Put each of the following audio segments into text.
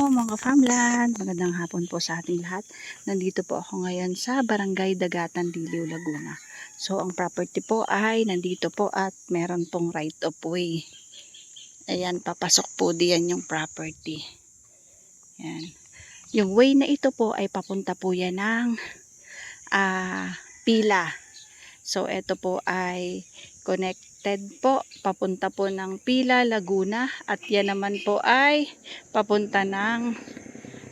mga farmland, magandang hapon po sa ating lahat. Nandito po ako ngayon sa Barangay Dagatan, Diliw, Laguna. So ang property po ay nandito po at meron pong right of way. Ayan, papasok po diyan yung property. Ayan. Yung way na ito po ay papunta po yan ng pila. So ito po ay connected po, papunta po ng Pila, Laguna, at yan naman po ay papunta ng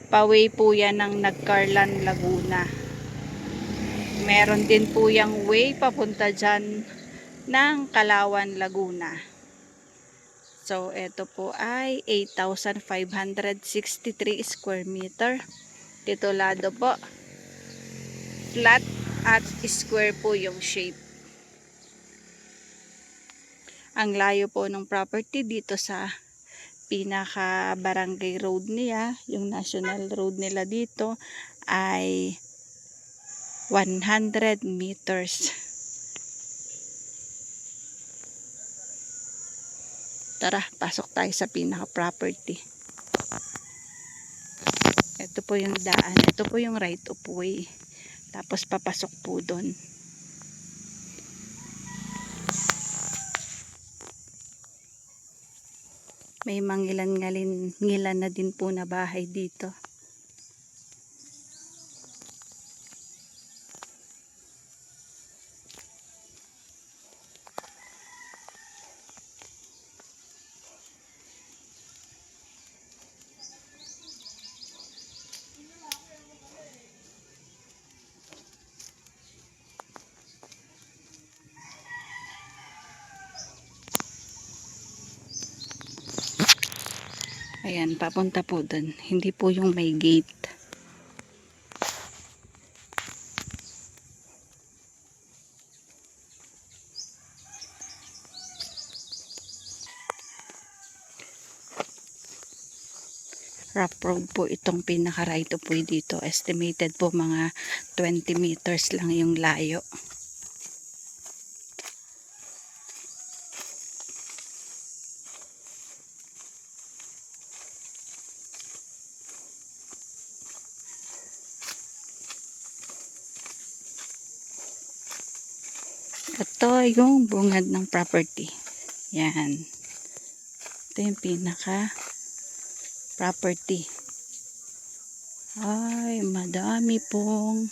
paway po yan ng Nagcarlan, Laguna. Meron din po yung way papunta dyan ng Kalawan, Laguna. So ito po ay 8,563 square meter. Titulado po, flat at square po yung shape. Ang layo po ng property dito sa pinaka barangay road niya, yung national road nila dito ay 100 meters. Tara, pasok tayo sa pinaka property. Ito po yung daan, ito po yung right of way. Tapos papasok po doon. May mangilan-ngilan na din po na bahay dito. Ayan, papunta po doon. Hindi po yung may gate. Rough road po itong pinaka right of way dito. Estimated po mga 20 meters lang yung layo. Ito yung bungad ng property. Yan. Ito yung pinaka property. Ay, madami pong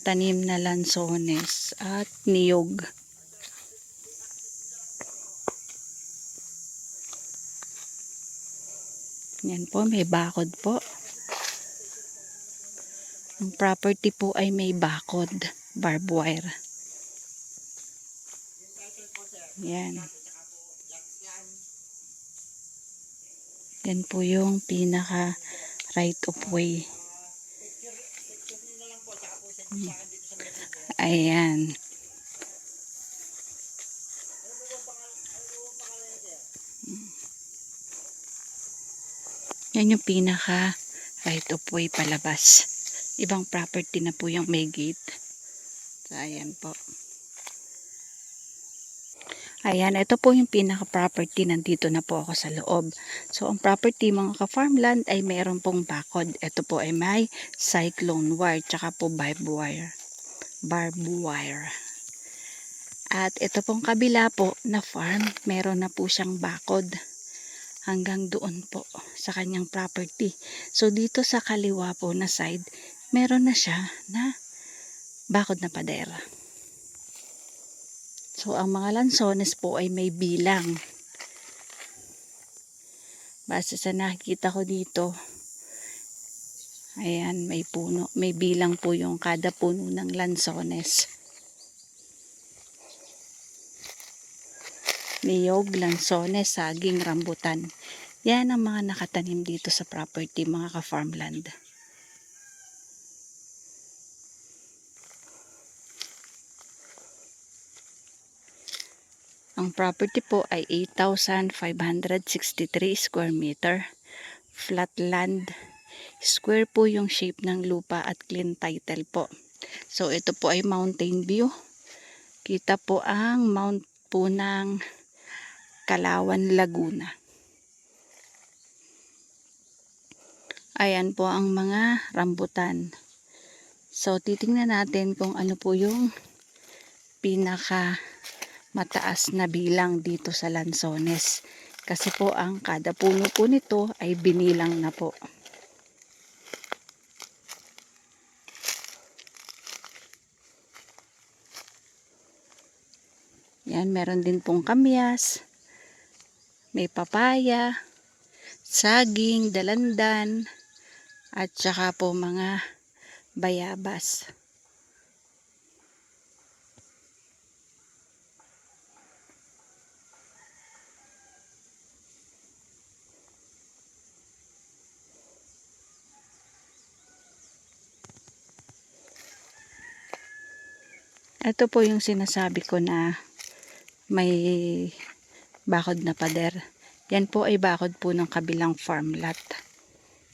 tanim na lansones at niyog. Yan po, may bakod po. Ang property po ay may bakod, barbed wire. Yan. Yan po yung pinaka right of way. Ayan. Yan yung pinaka right of way palabas. Ibang property na po yung may gate. So, ayan po. Ayan, ito po yung pinaka-property. Nandito na po ako sa loob. So, ang property mga ka-farmland ay mayroon pong bakod. Ito po ay may cyclone wire, tsaka po barbed wire. At ito pong kabila po na farm, meron na po siyang bakod. Hanggang doon po sa kanyang property. So, dito sa kaliwa po na side, meron na siya na bakod na pader. So, ang mga lansones po ay may bilang. Base sa nakikita ko dito, ayan, may puno. May bilang po yung kada puno ng lansones. Niyog, lansones, saging, rambutan. Yan ang mga nakatanim dito sa property, mga ka-farmland. Ang property po ay 8,563 square meter. Flat land. Square po yung shape ng lupa at clean title po. So ito po ay mountain view. Kita po ang mount po ng Kalawan, Laguna. Ayan po ang mga rambutan. So, titingnan natin kung ano po yung pinaka mataas na bilang dito sa lansones. Kasi po ang kada puno po nito ay binilang na po. Yan, meron din pong kamyas, may papaya, saging, dalandan, at saka po mga bayabas. Ito po yung sinasabi ko na may bakod na pader. Yan po ay bakod po ng kabilang farm lot.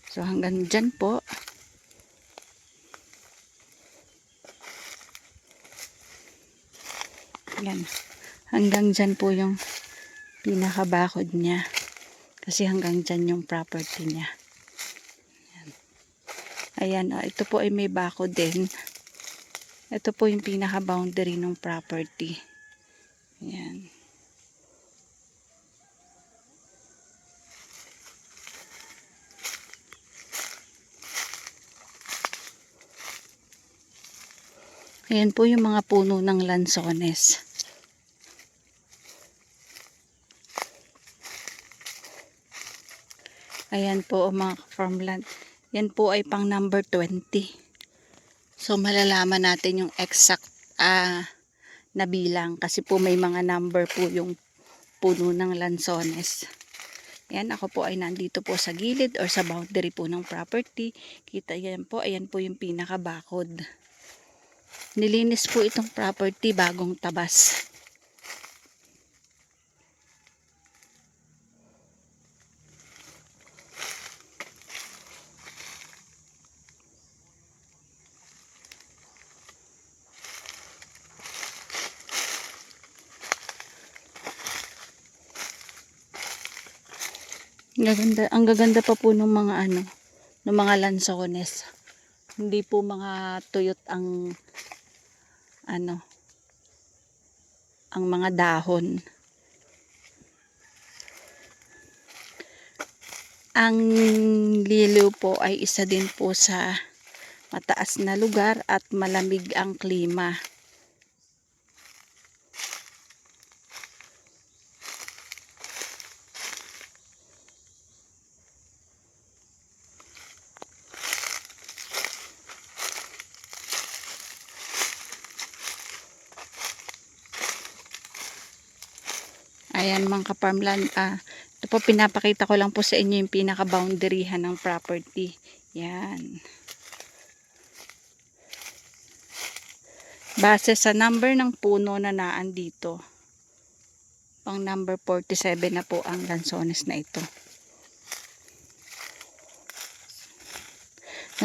So hanggang dyan po. Yan. Hanggang dyan po yung pinakabakod niya. Kasi hanggang dyan yung property niya. Yan. Ayan, ito po ay may bakod din. Ito po yung pinaka-boundary ng property. Ayan. Ayan po yung mga puno ng lansones. Ayan po mga farmland. Yan po ay pang number 20. So malalaman natin yung exact na bilang. Kasi po may mga number po yung puno ng lansones. Ayan, ako po ay nandito po sa gilid or sa boundary po ng property. Kita yan po, ayan po yung pinakabakod. Nilinis po itong property bagong tabas. Ang gaganda pa po ng mga ng mga lansones. Hindi po mga tuyot ang ang mga dahon. Ang Liliw po ay isa din po sa mataas na lugar at malamig ang klima. Ayan mga ka-farmland, ito po pinapakita ko lang po sa inyo yung pinaka-boundaryhan ng property. Yan. Base sa number ng puno na naandito, pang number 47 na po ang lansones na ito.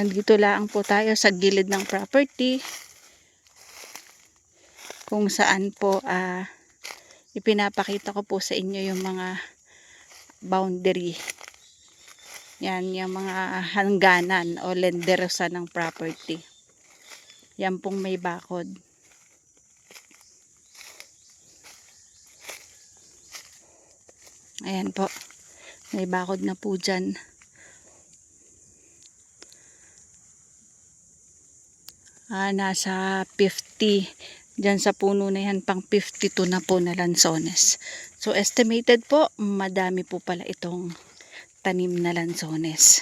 Nandito lang po tayo sa gilid ng property, kung saan po ipinapakita ko po sa inyo yung mga boundary. Yan, yung mga hangganan o lenderosa ng property. Yan pong may bakod. Ayan po. May bakod na po dyan. Nasa 50. Diyan sa puno na yan, pang 52 na po na lansones. So, estimated po, madami po pala itong tanim na lansones.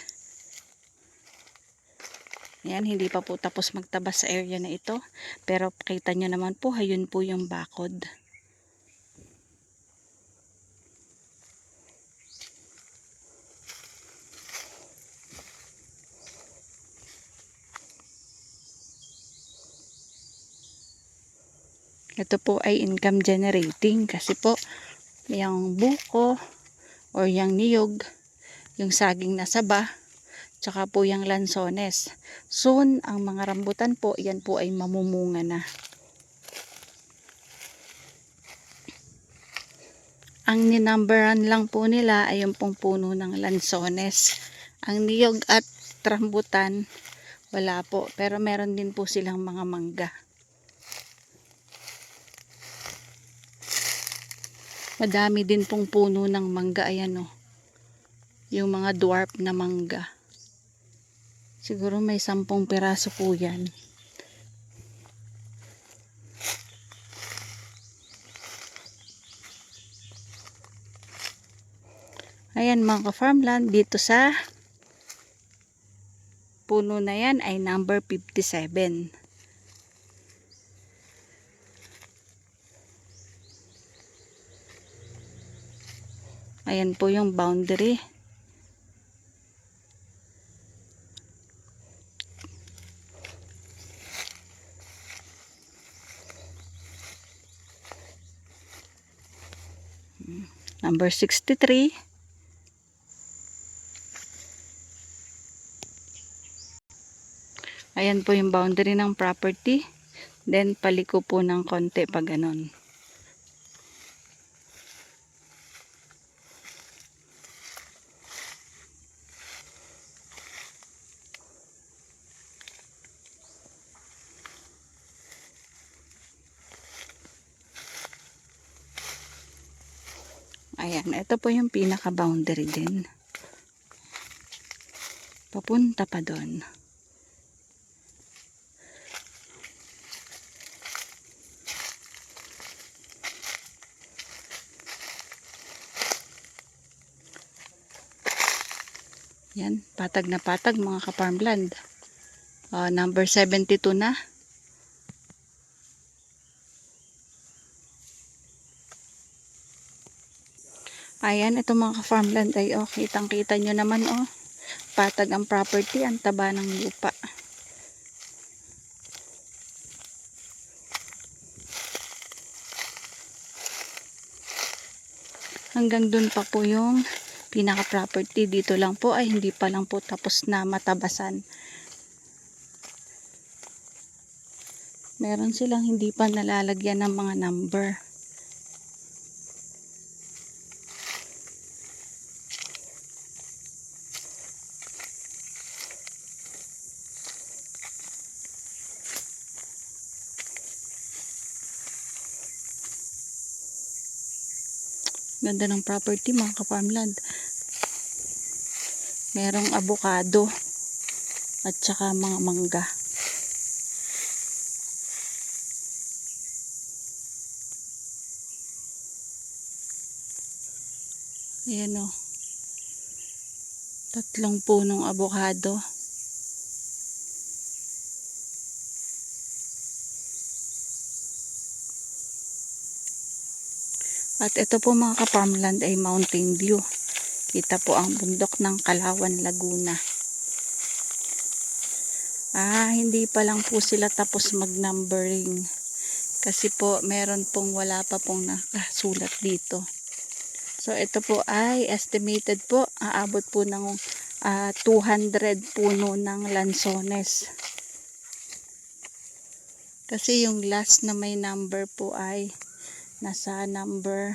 Yan, hindi pa po tapos magtabas sa area na ito. Pero, kita nyo naman po, ayun po yung bakod. Ito po ay income generating kasi po yung buko or yung niyog, yung saging na saba, tsaka po yung lansones. Soon, ang mga rambutan po, yan po ay mamumunga na. Ang ninumberan lang po nila ay yung pong puno ng lansones. Ang niyog at rambutan, wala po. Pero meron din po silang mga mangga. Madami din pong puno ng mangga. Ayan o. Yung mga dwarf na mangga. Siguro may 10 piraso po yan. Ayan mga ka-farmland, dito sa puno na yan ay number 57. Ayan po yung boundary. Number 63. Ayan po yung boundary ng property. Then paliko po ng konti pa ganon. Ayan, ito po yung pinaka boundary din. Papunta pa doon. Yan, patag na patag mga ka-farmland. Number 72 na. Ayan, ito mga ka-farmland ay kitang-kita nyo naman patag ang property, ang taba ng lupa. Hanggang dun pa po yung pinaka-property. Dito lang po ay hindi pa lang po tapos na matabasan. Meron silang hindi pa nalalagyan ng mga number. Ganda ng property mga ka-farmland. Merong avocado at saka mga mangga. Ayan o. 3 punong avocado. At ito po mga ka-farmland ay mountain view. Kita po ang bundok ng Kalawan, Laguna. Hindi pa lang po sila tapos mag-numbering. Kasi po meron pong wala pa pong nakasulat dito. So ito po ay estimated po. Aabot po ng 200 puno ng lansones. Kasi yung last na may number po ay nasa number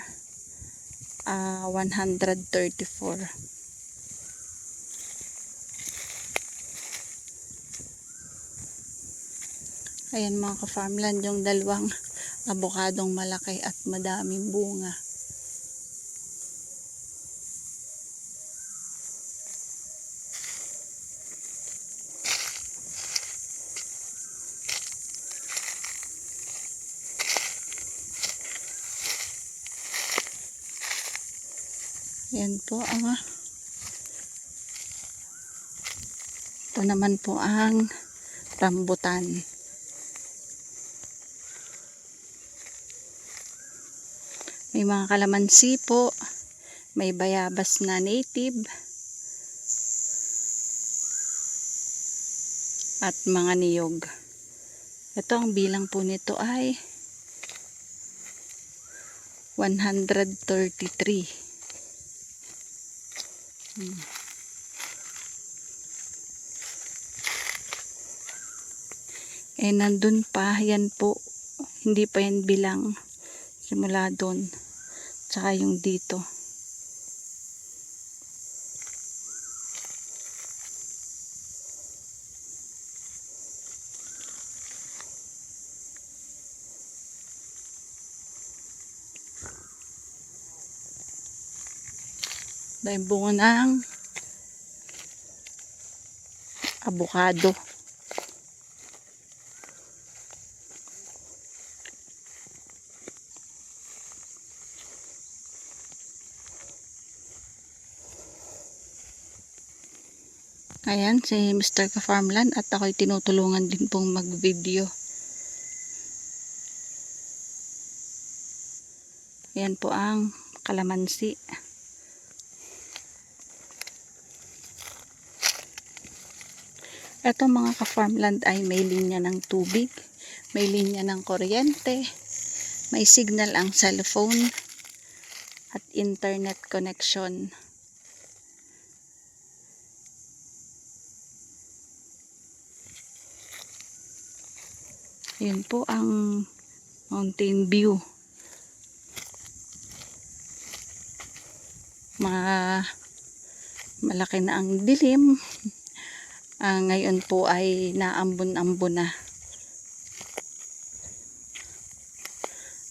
134. Ayan mga ka-farmland, yung dalawang abokadong malaki at madaming bunga. Ayan po ito naman po ang rambutan. May mga kalamansi po, may bayabas na native at mga niyog. Ito ang bilang po nito ay 133. Nandun pa, yan po, hindi pa yan bilang, simula doon, tsaka yung dito. Dahil bunga ng avocado. Ayan, si Mr. Ka-Farmland at ako'y tinutulungan din pong mag-video. Ayan po ang kalamansi. Ito mga ka-farmland ay may linya ng tubig, may linya ng kuryente, may signal ang cellphone at internet connection. Ayan po ang mountain view. Malaki na ang dilim. Ngayon po ay naambon-ambon na.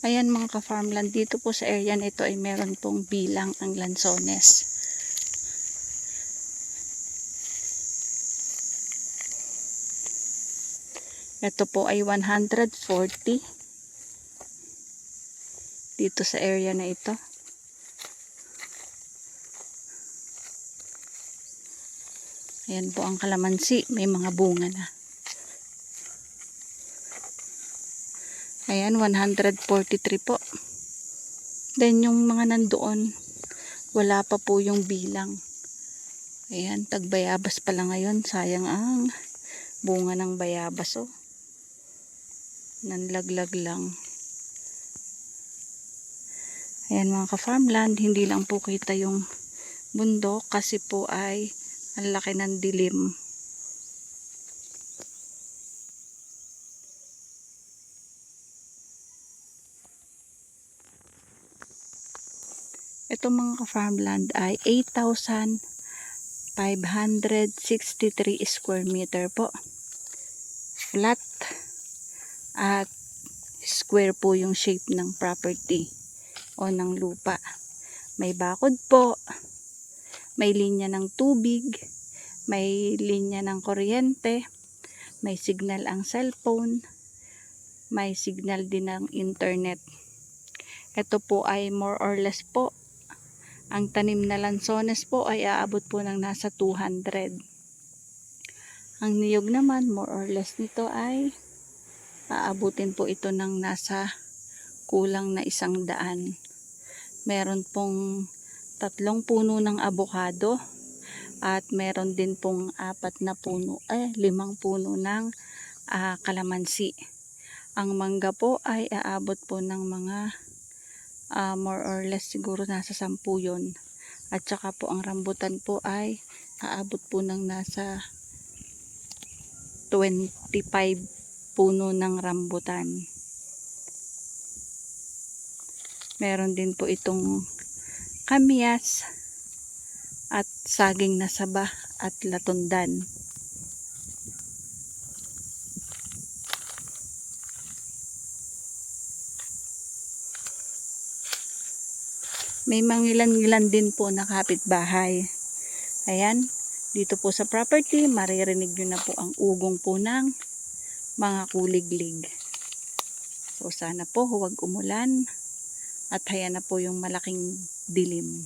Ayan mga ka-farmland, dito po sa area na ito ay meron pong bilang ang lansones. Ito po ay 140 dito sa area na ito. Ayan po ang kalamansi, may mga bunga na. Ayan, 143 po. Then yung mga nandoon, wala pa po yung bilang. Ayan, tagbayabas pala ngayon. Sayang ang bunga ng bayabas, oh. Nanlaglag lang. Ayan mga ka-farmland, hindi lang po kita yung bundok kasi po ay ang laki ng dilim. Ito mga ka-farmland ay 8,563 square meter po. Flat at square po yung shape ng property o ng lupa. May bakod po, may linya ng tubig, may linya ng kuryente, may signal ang cellphone, may signal din ng internet. Ito po ay more or less po, ang tanim na lansones po ay aabot po ng nasa 200. Ang niyog naman more or less nito ay aabutin po ito ng nasa kulang na 100. Meron pong 3 puno ng avocado at meron din pong 5 puno ng kalamansi. Ang mangga po ay aabot po ng mga more or less siguro nasa 10 yun. At saka po ang rambutan po ay aabot po ng nasa 25 puno ng rambutan. Meron din po itong kamyas at saging na saba at latundan. May mangilan-ngilan din po na kapitbahay. Ayan, dito po sa property, maririnig nyo na po ang ugong po ng mga kuliglig. So sana po huwag umulan at hayan na po yung malaking dilim.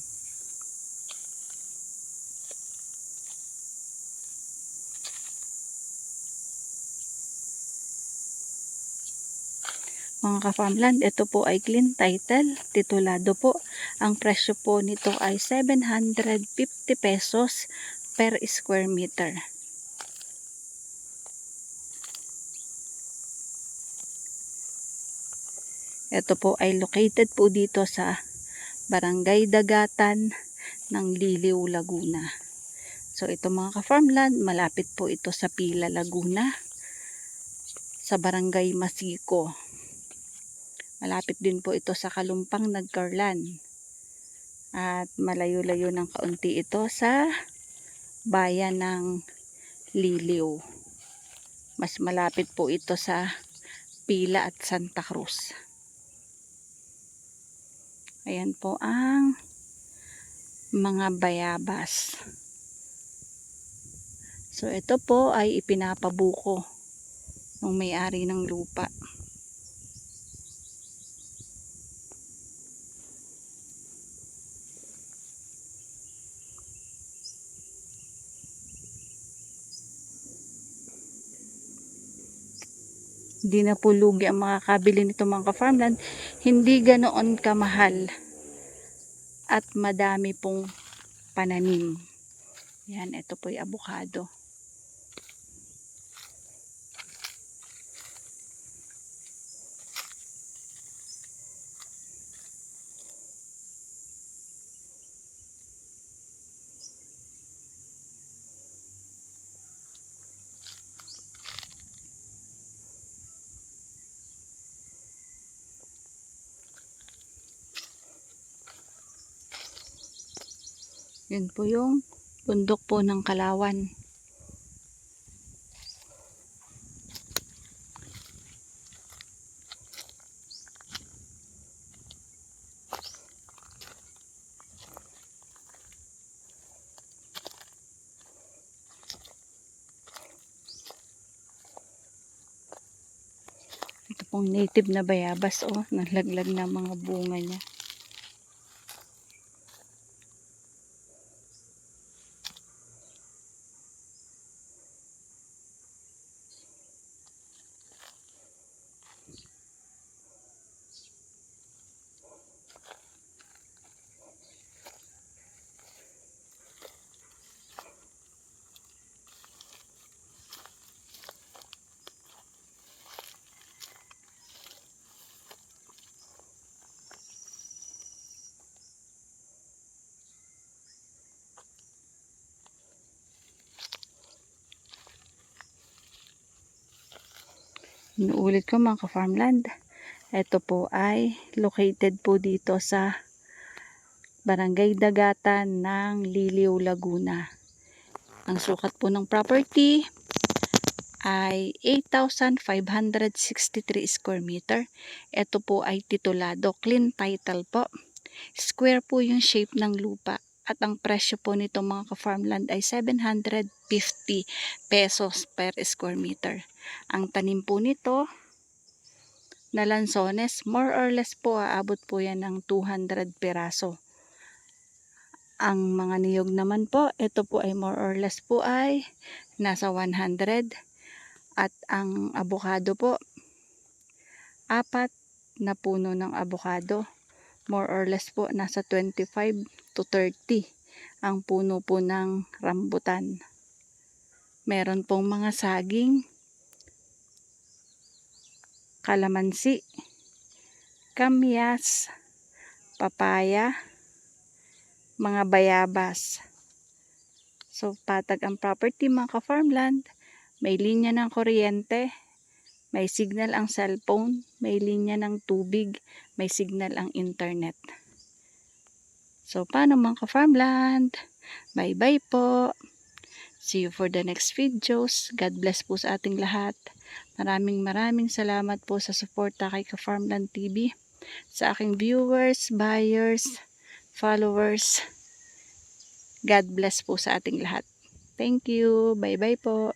Mga ka-farmland, ito po ay clean title, titulado po. Ang presyo po nito ay 750 pesos per square meter. Ito po ay located po dito sa Barangay Dagatan ng Liliw, Laguna. So ito mga ka-farmland, malapit po ito sa Pila, Laguna, sa Barangay Masiko. Malapit din po ito sa Kalumpang, Nagcarlan. At malayo-layo ng kaunti ito sa bayan ng Liliw. Mas malapit po ito sa Pila at Santa Cruz. Ayan po ang mga bayabas. So ito po ay ipinapabuko ng may-ari ng lupa. Hindi na po lugi ang makakabili nito mga ka-farmland. Hindi ganoon kamahal at madami pong pananim. Yan, ito po yung avocado. Yun po yung bundok po ng Kalawan. Ito pong native na bayabas, oh, nalaglag na mga bunga niya. Inuulit ko mga ka-farmland. Ito po ay located po dito sa Barangay Dagatan ng Liliw, Laguna. Ang sukat po ng property ay 8,563 square meter. Ito po ay titulado, clean title po. Square po yung shape ng lupa. At ang presyo po nito mga ka-farmland ay 750 pesos per square meter. Ang tanim po nito na lansones, more or less po aabot po yan ng 200 piraso. Ang mga niyog naman po, ito po ay more or less po ay nasa 100. At ang avocado po, 4 na puno ng avocado. More or less po nasa 25 to 30 ang puno po ng rambutan. Meron pong mga saging, kalamansi, kamyas, papaya, mga bayabas. So patag ang property mga ka-farmland. May linya ng kuryente, may signal ang cellphone, may linya ng tubig, may signal ang internet. So paano mga ka-farmland? Bye bye po. See you for the next videos. God bless po sa ating lahat. Maraming salamat po sa suporta kay Ka-Farmland TV. Sa aking viewers, buyers, followers. God bless po sa ating lahat. Thank you. Bye bye po.